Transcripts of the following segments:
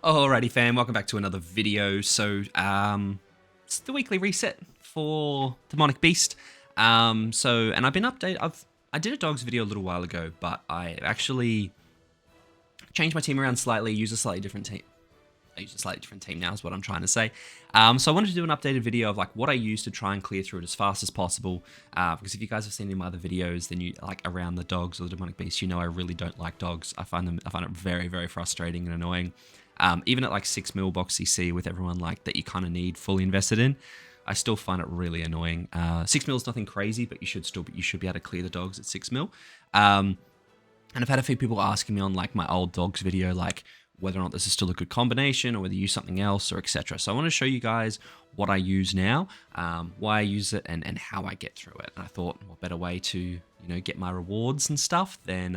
Alrighty fam, welcome back to another video. It's the weekly reset for Demonic Beast. And I've been I did a dogs video a little while ago, but I actually changed my team around slightly, use a slightly different team. I use a slightly different team now is what I'm trying to say. So I wanted to do an updated video of like what I use to try and clear through it as fast as possible. Because if you guys have seen any of my other videos, then you like around the dogs or the Demonic Beast, you know I really don't like dogs. I find it very, very frustrating and annoying. Even at like 6 mil box CC with everyone like that you kind of need fully invested in, I still find it really annoying. 6 mil is nothing crazy, but you should be able to clear the dogs at 6 mil. And I've had a few people asking me on like my old dogs video, like whether or not this is still a good combination or whether you use something else or etc. So I want to show you guys what I use now, why I use it, and how I get through it. And I thought, what better way to get my rewards and stuff than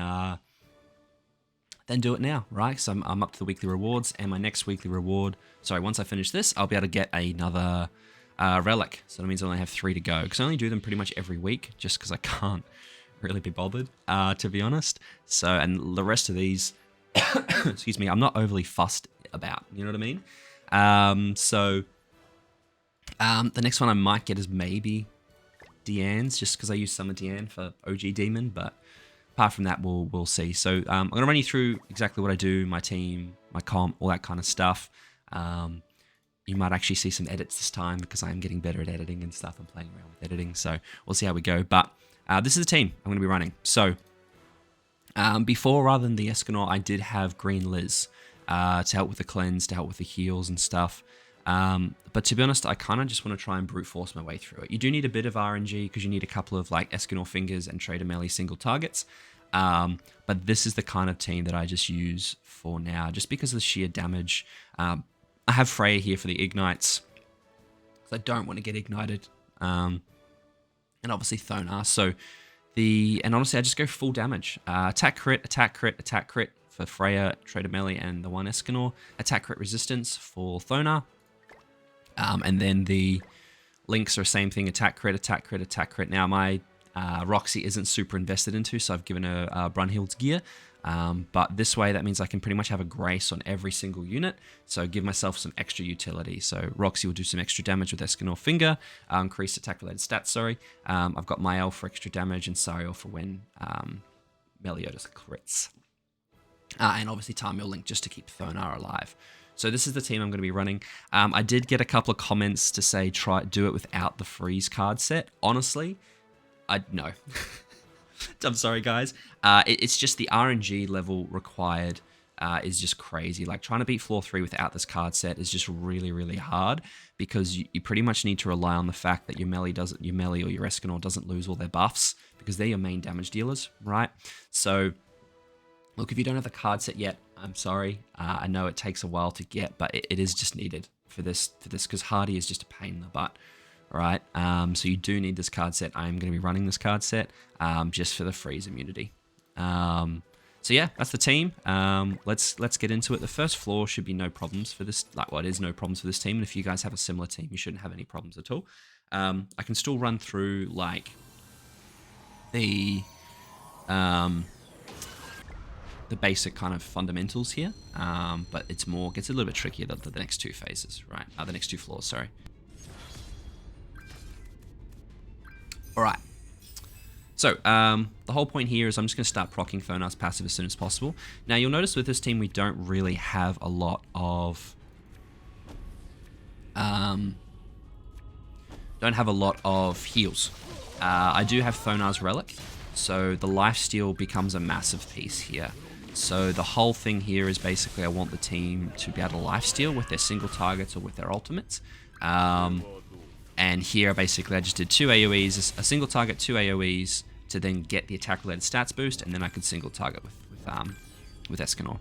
do it now, right? So I'm up to the weekly rewards, and my next weekly reward, once I finish this, I'll be able to get another relic. So that means I only have 3 to go, because I only do them pretty much every week, just because I can't really be bothered, to be honest. So, and the rest of these, excuse me, I'm not overly fussed about, you know what I mean? The next one I might get is maybe Deanne's, just because I use Summer Deanne for OG Demon, but apart from that, we'll see. So I'm going to run you through exactly what I do, my team, my comp, all that kind of stuff. You might actually see some edits this time because I am getting better at editing and stuff. I'm playing around with editing, so we'll see how we go. But this is the team I'm going to be running. So before, rather than the Escanor, I did have Green Liz to help with the cleanse, to help with the heals and stuff. But to be honest, I kind of just want to try and brute force my way through it. You do need a bit of RNG because you need a couple of like Escanor fingers and Trader melee single targets. But this is the kind of team that I just use for now, just because of the sheer damage. I have Freya here for the ignites, because I don't want to get ignited. And obviously Thonar. And honestly, I just go full damage. Attack crit, attack crit, attack crit for Freya, Trader melee, and the one Escanor. Attack crit resistance for Thonar. And then the links are same thing, attack crit, attack crit, attack crit. Now my Roxy isn't super invested into, so I've given her Brunhild's gear. But this way, that means I can pretty much have a Grace on every single unit, so give myself some extra utility. So Roxy will do some extra damage with Escanor Finger, increased attack-related stats, I've got Mael for extra damage and Sariel for when Meliodas crits. And obviously Tarmiel Link just to keep Thonar alive. So this is the team I'm going to be running. I did get a couple of comments to say do it without the freeze card set. Honestly, no. I'm sorry, guys. It's just the RNG level required is just crazy. Like trying to beat floor 3 without this card set is just really, really hard, because you pretty much need to rely on the fact that your melee or your Escanor doesn't lose all their buffs, because they're your main damage dealers, right? So look, if you don't have the card set yet, I'm sorry. I know it takes a while to get, but it is just needed for this, because Hati is just a pain in the butt, right? So you do need this card set. I'm going to be running this card set just for the freeze immunity. So yeah, that's the team. Let's get into it. The first floor should be no problems for this. It is no problems for this team. And if you guys have a similar team, you shouldn't have any problems at all. I can still run through like the basic kind of fundamentals here, but gets a little bit trickier the next 2 phases, right? The next 2 floors, sorry. All right. So the whole point here is I'm just going to start proccing Thonar's passive as soon as possible. Now you'll notice with this team we don't really have a lot of heals. I do have Thonar's relic, so the lifesteal becomes a massive piece here. So the whole thing here is basically I want the team to be able to lifesteal with their single targets or with their ultimates. And here basically I just did 2 AoEs, a single target, 2 AoEs to then get the attack related stats boost, and then I could single target with Escanor.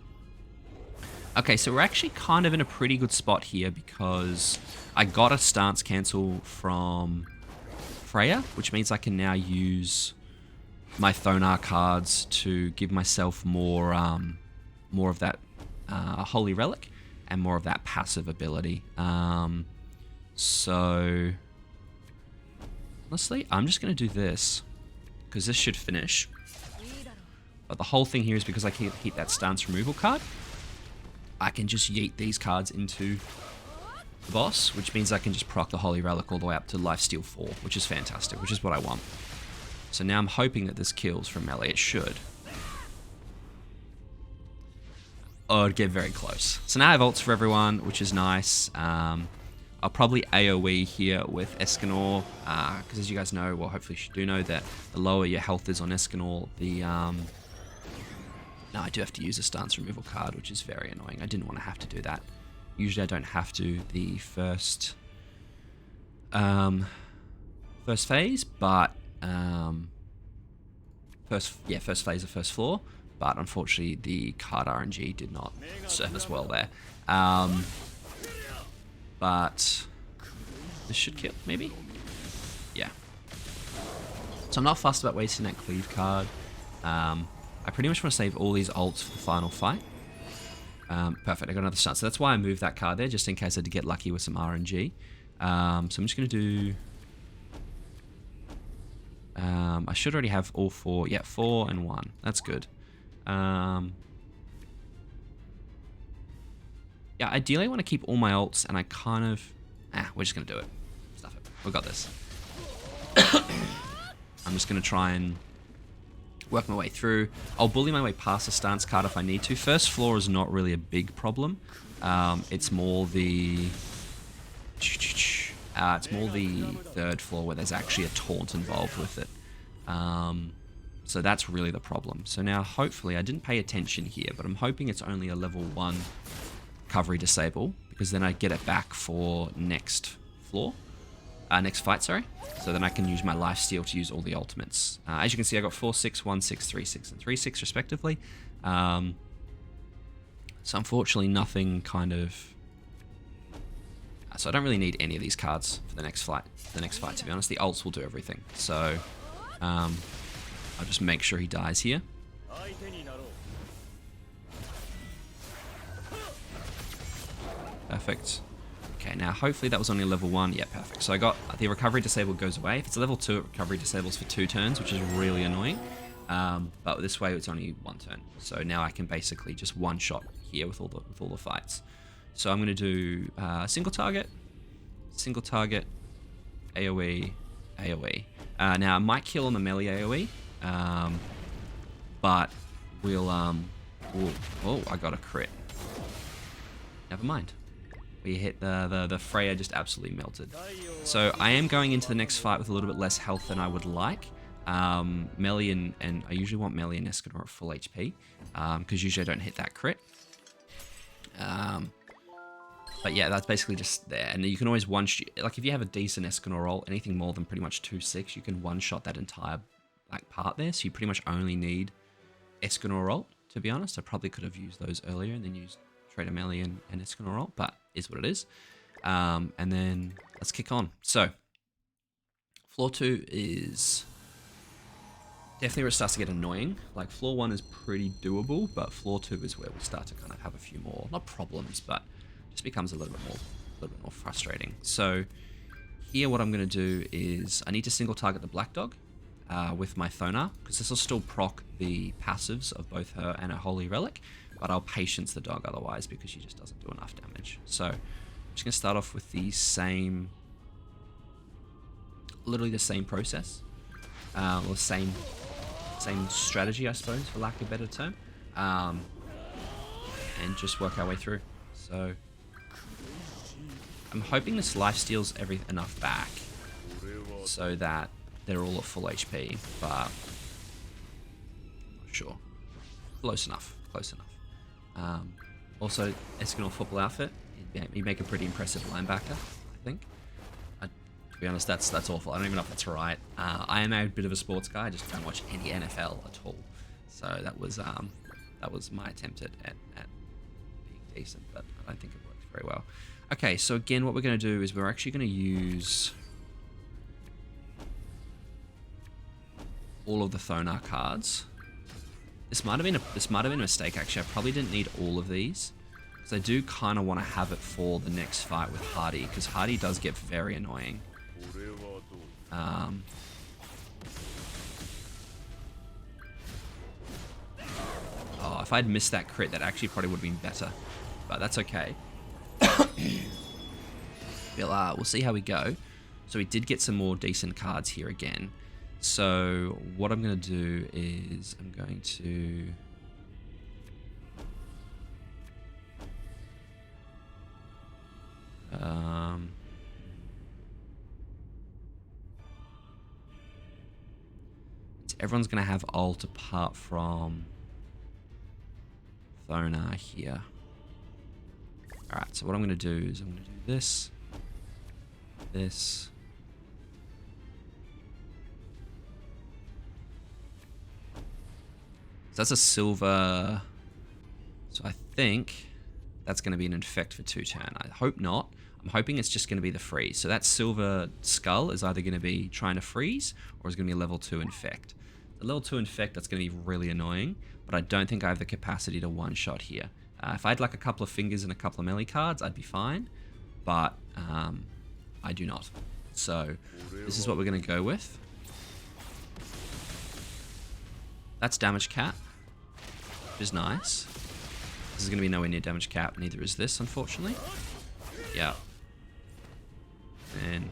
Okay, so we're actually kind of in a pretty good spot here, because I got a stance cancel from Freya, which means I can now use my Thonar cards to give myself more of that Holy Relic and more of that passive ability. So honestly, I'm just going to do this, because this should finish. But the whole thing here is because I keep that stance removal card. I can just yeet these cards into the boss, which means I can just proc the Holy Relic all the way up to Lifesteal 4, which is fantastic, which is what I want. So now I'm hoping that this kills from melee. It should. Oh, it'd get very close. So now I have ults for everyone, which is nice. I'll probably AoE here with Escanor, because as you guys know, well, hopefully you do know that the lower your health is on Escanor, the... No, I do have to use a stance removal card, which is very annoying. I didn't want to have to do that. Usually I don't have to the first phase, but first phase of first floor, but unfortunately the card RNG did not serve us well there. But this should kill, maybe? Yeah. So I'm not fussed about wasting that cleave card. I pretty much want to save all these ults for the final fight. Perfect, I got another stun. So that's why I moved that card there, just in case I did get lucky with some RNG. So I'm just going to do... I should already have all 4. Yeah, 4 and 1. That's good. Yeah, ideally I want to keep all my ults, and I kind of... we're just going to do it. Stuff it. We got this. I'm just going to try and work my way through. I'll bully my way past the stance card if I need to. First floor is not really a big problem. It's more the... it's more the third floor where there's actually a taunt involved with it. So that's really the problem. So now, hopefully, I didn't pay attention here, but I'm hoping it's only a level 1 recovery disable, because then I get it back for next floor. Next fight, sorry. So then I can use my lifesteal to use all the ultimates. As you can see, I got 4-6, 1-6, 3-6, and 3-6 respectively. So unfortunately, nothing kind of... So I don't really need any of these cards for the next fight. To be honest, the ults will do everything. So I'll just make sure he dies here. Perfect. Okay, now hopefully that was only level 1. Yeah, perfect. So I got the recovery disable goes away. If it's a level 2, it recovery disables for 2 turns, which is really annoying. But this way it's only 1 turn. So now I can basically just one-shot here with all the fights. So I'm going to do single target, AoE, AoE. Now I might kill on the melee AoE, but we'll oh, I got a crit. Never mind. We hit the Freya just absolutely melted. So I am going into the next fight with a little bit less health than I would like. Melee and I usually want Melee and Escanor at full HP, because usually I don't hit that crit. But yeah, that's basically just there. And you can always like if you have a decent Escanor roll, anything more than pretty much 2-6, you can one-shot that entire part there. So you pretty much only need Escanor roll, to be honest. I probably could have used those earlier and then used Trader Melee and Escanor roll, but is what it is. And then let's kick on. So floor 2 is definitely where it starts to get annoying. Like floor 1 is pretty doable, but floor 2 is where we start to kind of have a few more, not problems, but just becomes a little bit more frustrating. So here what I'm going to do is I need to single target the Black Dog with my Thonar, because this will still proc the passives of both her and her Holy Relic, but I'll patience the dog otherwise because she just doesn't do enough damage. So I'm just going to start off with the same, literally the same process, or same strategy, I suppose, for lack of a better term, and just work our way through. So I'm hoping this life steals enough back so that they're all at full HP, but I'm not sure. Close enough. Also, Escanor football outfit. He'd make a pretty impressive linebacker, I think. To be honest, that's awful. I don't even know if that's right. I am a bit of a sports guy. I just don't watch any NFL at all. So that was my attempt at being decent, but I don't think it worked very well. Okay, so again, what we're going to do is we're actually going to use all of the Thonar cards. This might have been a mistake, actually. I probably didn't need all of these, because I do kind of want to have it for the next fight with Hati, because Hati does get very annoying. Oh, if I'd missed that crit, that actually probably would have been better. but that's okay. We'll see how we go. So we did get some more decent cards here again. So what I'm going to do is I'm going to... everyone's going to have ult apart from Thonar here. Alright, so what I'm going to do is I'm going to do this. This. So that's a silver. So I think that's going to be an infect for 2 turn. I hope not. I'm hoping it's just going to be the freeze. So that silver skull is either going to be trying to freeze or is going to be a level 2 infect. The level 2 infect, that's going to be really annoying, but I don't think I have the capacity to one-shot here. If I had like a couple of fingers and a couple of melee cards, I'd be fine, but I do not. So this is what we're going to go with. That's damage cap, which is nice. This is going to be nowhere near damage cap, neither is this, unfortunately. Yeah. And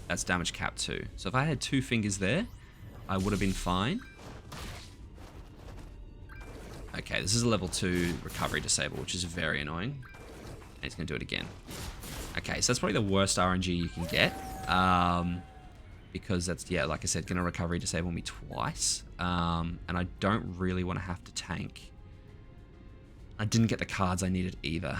that's damage cap too. So if I had 2 fingers there, I would have been fine. Okay, this is a level 2 recovery disable, which is very annoying. And he's going to do it again. Okay, so that's probably the worst RNG you can get. Because that's, yeah, like I said, going to recovery disable me twice. And I don't really want to have to tank. I didn't get the cards I needed either.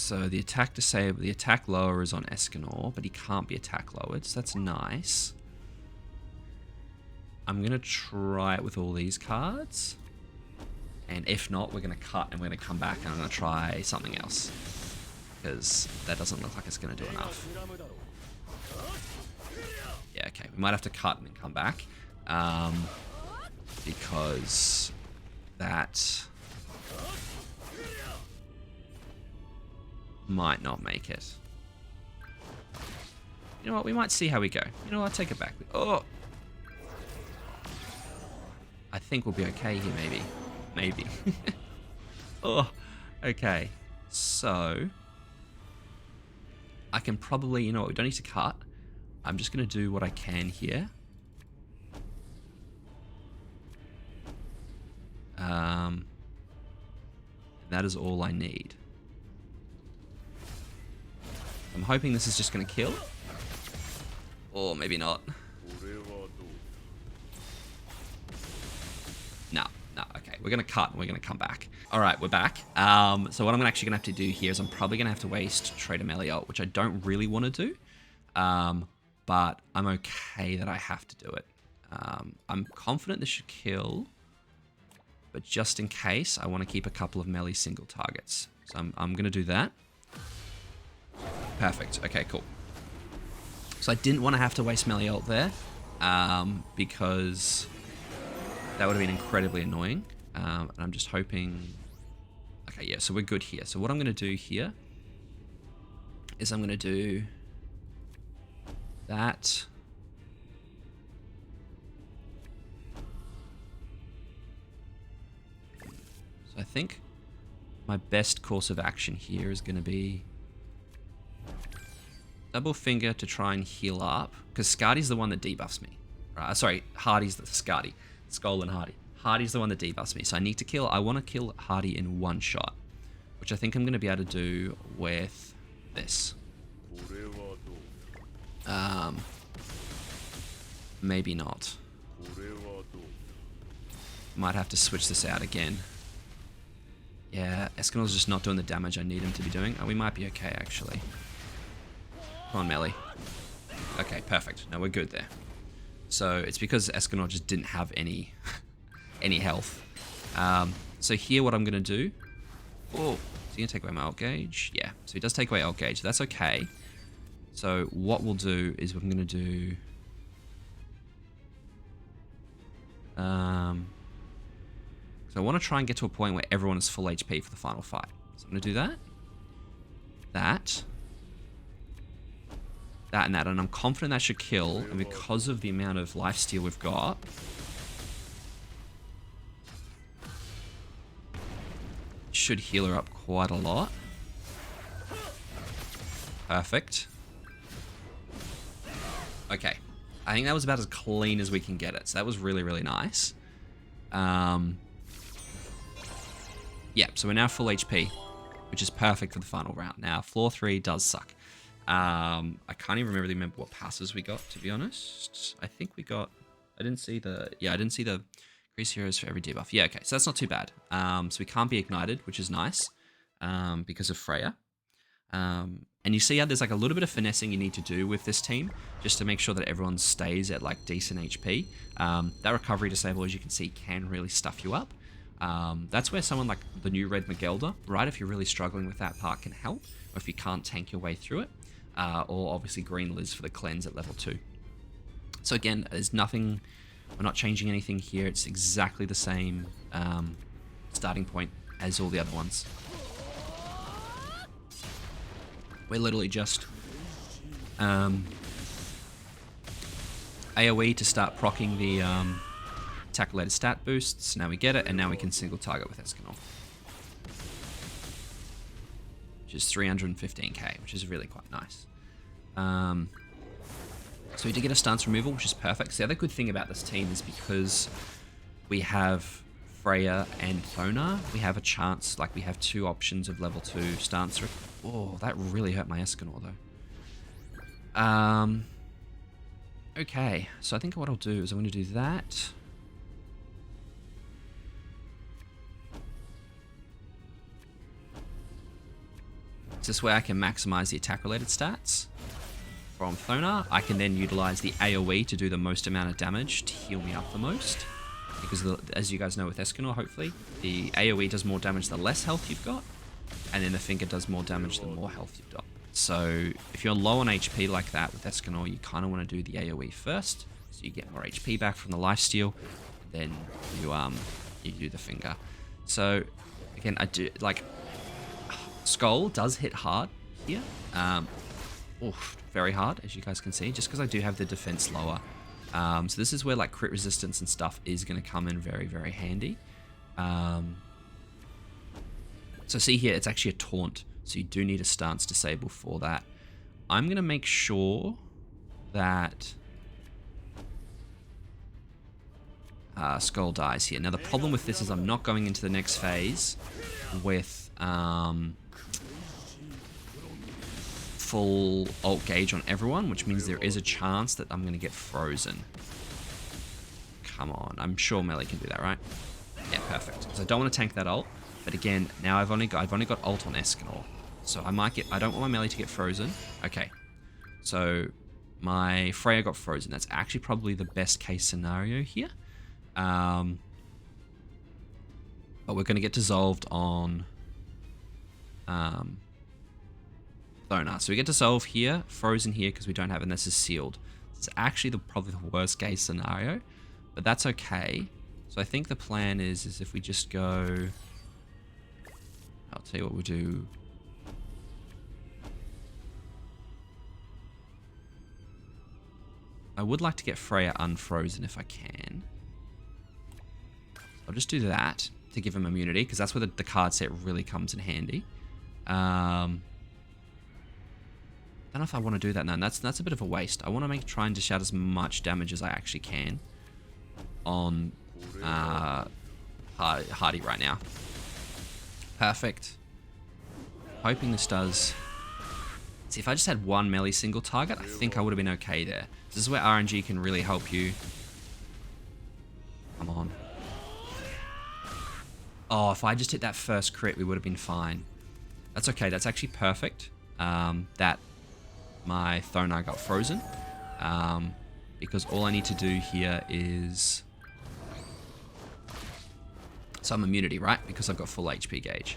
So the attack disable, the attack lower is on Escanor, but he can't be attack lowered, so that's nice. I'm going to try it with all these cards. And if not, we're going to cut and we're going to come back and I'm going to try something else. Because that doesn't look like it's going to do enough. Yeah, okay. We might have to cut and then come back. Because that might not make it. You know what? We might see how we go. You know what? I'll take it back. Oh! I think we'll be okay here, maybe. Maybe. Oh, okay. So, I can probably, you know what, we don't need to cut. I'm just going to do what I can here. That is all I need. I'm hoping this is just going to kill. Or maybe not. No, okay. We're going to cut and we're going to come back. All right, we're back. So what I'm actually going to have to do here is I'm probably going to have to waste Trader Melee ult, which I don't really want to do. But I'm okay that I have to do it. I'm confident this should kill. But just in case, I want to keep a couple of melee single targets. So I'm going to do that. Perfect. Okay, cool. So I didn't want to have to waste melee ult there. Because that would have been incredibly annoying. And I'm just hoping... Okay, yeah, so we're good here. So what I'm going to do here is I'm going to do that. So I think my best course of action here is going to be double finger to try and heal up. Because Skarty's the one that debuffs me. Right, sorry, Hati's the Skarty. Skoll and Hati. Hati's the one that debuffs me. So I need to kill... I want to kill Hati in one shot. Which I think I'm going to be able to do with this. Maybe not. Might have to switch this out again. Yeah, Escanor's just not doing the damage I need him to be doing. Oh, we might be okay, actually. Come on, melee. Okay, perfect. No, we're good there. So it's because Escanor just didn't have any any health. So here what I'm going to do... Oh, is he going to take away my ult gauge? Yeah, so he does take away ult gauge. That's okay. So what we'll do is we're going to do... So I want to try and get to a point where everyone is full HP for the final fight. So I'm going to do that. That. that and that, and I'm confident that should kill, and because of the amount of lifesteal we've got, should heal her up quite a lot. Perfect. Okay. I think that was about as clean as we can get it, so that was really, really nice. Yeah, so we're now full HP, which is perfect for the final round. Now, floor 3 does suck. I can't even really remember what passes we got, to be honest. I think we got... I didn't see the increase heroes for every debuff. Yeah, okay, so that's not too bad. So we can't be ignited, which is nice, because of Freya. And you see how there's like a little bit of finessing you need to do with this team, just to make sure that everyone stays at like decent HP. That recovery disable, as you can see, can really stuff you up. That's where someone like the new Red Magelda, right, if you're really struggling with that part, can help, or if you can't tank your way through it. Or obviously Green Liz for the cleanse at level 2. So again, there's nothing, we're not changing anything here. It's exactly the same starting point as all the other ones. We're literally just AoE to start proccing the attack-related stat boosts. Now we get it, and now we can single target with Skoll, which is 315k, which is really quite nice. So we did get a stance removal, which is perfect. So the other good thing about this team is because we have Freya and Thonar, we have a chance, like we have 2 options of level 2 stance. Oh, that really hurt my Skoll though. Okay, so I think what I'll do is I'm going to do that. This way I can maximize the attack-related stats from Thonar. I can then utilize the AoE to do the most amount of damage to heal me up the most. Because as you guys know with Skoll, hopefully, the AoE does more damage the less health you've got, and then the finger does more damage the more health you've got. So if you're low on HP like that with Skoll, you kind of want to do the AoE first, so you get more HP back from the lifesteal, then you do the finger. So again, I do like Skoll does hit hard here, very hard, as you guys can see, just because I do have the defense lower. So this is where like crit resistance and stuff is going to come in very, very handy. So see here, it's actually a taunt, so you do need a stance disable for that. I'm going to make sure that Skoll dies here. Now the problem with this is I'm not going into the next phase with full ult gauge on everyone, which means there is a chance that I'm going to get frozen. Come on, I'm sure melee can do that, right? Yeah, perfect. So I don't want to tank that ult, but again, now I've only got ult on Skoll, so I don't want my melee to get frozen. Okay, so my Freya got frozen. That's actually probably the best case scenario here. But we're going to get dissolved on Thonar. So we get dissolved here, frozen here because we don't have it, and this is sealed. It's actually probably the worst case scenario, but that's okay. So I think the plan is if we just go... I'll tell you what we'll do. I would like to get Freya unfrozen if I can. I'll just do that to give him immunity, because that's where the card set really comes in handy. I don't know if I want to do that now. That's a bit of a waste. I want to try and dish out as much damage as I actually can on Hati right now. Perfect. Hoping this does... See, if I just had one melee single target, I think I would have been okay there. This is where RNG can really help you. Come on. Oh, if I just hit that first crit, we would have been fine. That's okay. That's actually perfect. That my Thonar got frozen. Because all I need to do here is... some immunity, right? Because I've got full HP gauge.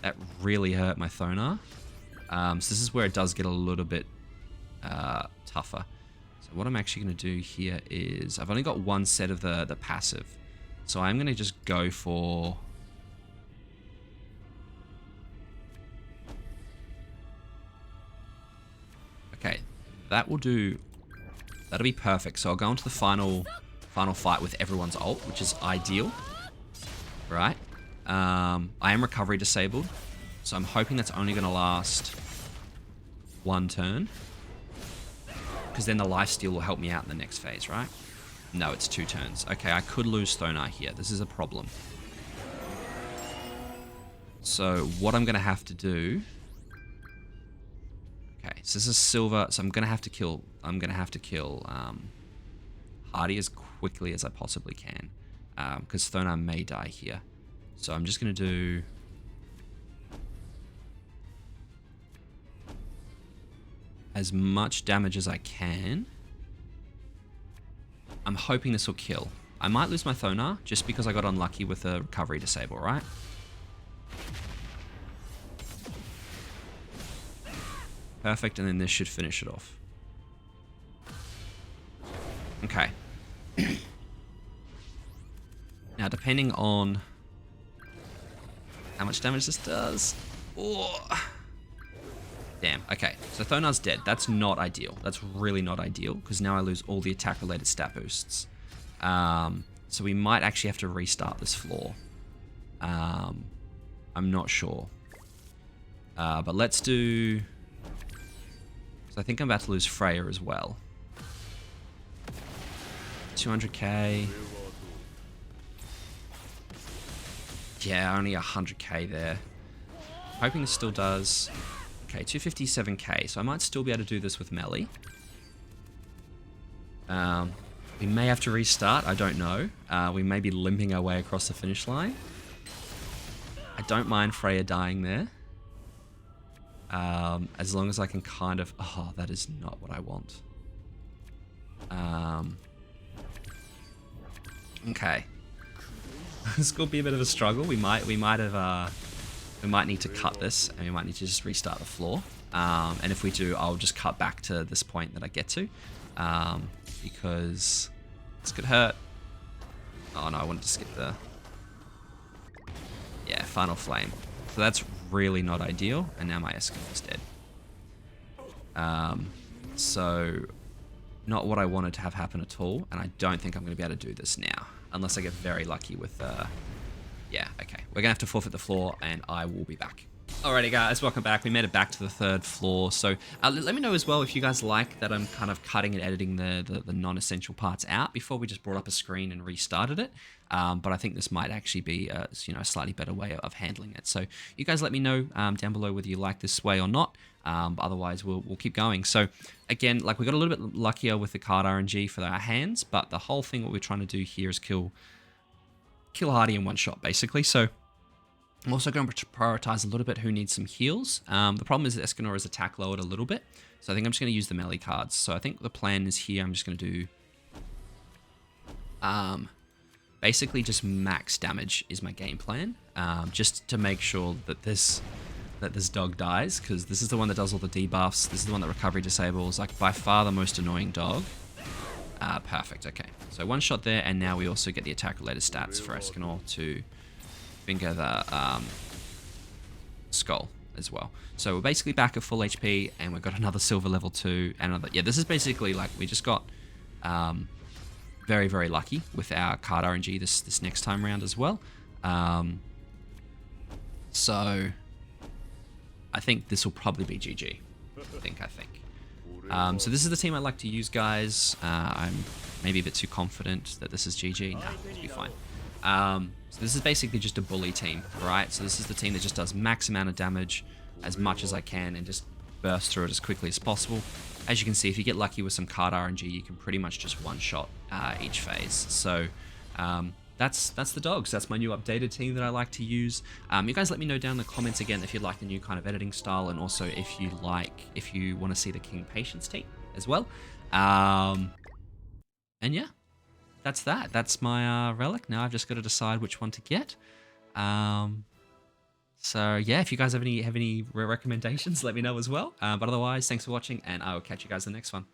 That really hurt my Thonar. So this is where it does get a little bit tougher. So what I'm actually going to do here is... I've only got one set of the passive. So I'm going to just go for... Okay, that will do. That'll be perfect. So I'll go into the final fight with everyone's ult, which is ideal. Right. I am recovery disabled, so I'm hoping that's only going to last 1 turn. Because then the lifesteal will help me out in the next phase, right? No, it's 2 turns. Okay, I could lose Thonar here. This is a problem. So what I'm going to have to do... Okay, so this is silver, so I'm going to have to kill... Hati as quickly as I possibly can. Because Thonar may die here. So I'm just going to do... as much damage as I can. I'm hoping this will kill. I might lose my Thonar just because I got unlucky with a recovery disable, right? Perfect, and then this should finish it off. Okay. Now, depending on how much damage this does... Oh. Damn, okay. So Thonar's dead. That's not ideal. That's really not ideal, because now I lose all the attack-related stat boosts. So we might actually have to restart this floor. I'm not sure. But let's do... So I think I'm about to lose Freya as well. 200k. Yeah, only 100k there. Hoping this still does. Okay, 257k, so I might still be able to do this with melee. We may have to restart, I don't know. We may be limping our way across the finish line. I don't mind Freya dying there. As long as I can kind of... Oh, that is not what I want. Okay. This could be a bit of a struggle. We might need to cut this, and we might need to just restart the floor. And if we do, I'll just cut back to this point that I get to, because this could hurt. Oh no, I wanted to skip the... Yeah, final flame. So that's really not ideal, and now my Skoll is dead. So not what I wanted to have happen at all, and I don't think I'm going to be able to do this now, unless I get very lucky with... Yeah, okay. We're going to have to forfeit the floor, and I will be back. Alrighty guys, welcome back. We made it back to the 3rd floor. So let me know as well if you guys like that I'm kind of cutting and editing the non-essential parts out before we just brought up a screen and restarted it. But I think this might actually be a slightly better way of handling it. So you guys let me know down below whether you like this way or not. But otherwise, we'll keep going. So again, like we got a little bit luckier with the card RNG for our hands, but the whole thing, what we're trying to do here is kill Hati in one shot, basically. So I'm also going to prioritize a little bit who needs some heals. The problem is that Escanor's attack lowered a little bit, so I think I'm just going to use the melee cards. So I think the plan is here, I'm just going to do basically just max damage is my game plan, just to make sure that this dog dies, because this is the one that does all the debuffs. This is the one that recovery disables, like by far the most annoying dog. Perfect, okay. So one shot there, and now we also get the attack-related stats for Escanor to finger the Skoll as well. So we're basically back at full HP, and we've got another silver level 2, and another... Yeah, this is basically like we just got very, very lucky with our card RNG this next time round as well. So I think this will probably be GG. I think. So this is the team I like to use, guys. I'm maybe a bit too confident that this is GG. Nah, it'll be fine. So this is basically just a bully team, right? So this is the team that just does max amount of damage as much as I can and just burst through it as quickly as possible. As you can see, if you get lucky with some card RNG, you can pretty much just one-shot each phase. So that's the dogs. That's my new updated team that I like to use. You guys let me know down in the comments again if you like the new kind of editing style, and also if you want to see the King Patience team as well. And yeah, that's that. That's my relic. Now I've just got to decide which one to get. So yeah, if you guys have any recommendations, let me know as well. But otherwise, thanks for watching, and I will catch you guys in the next one.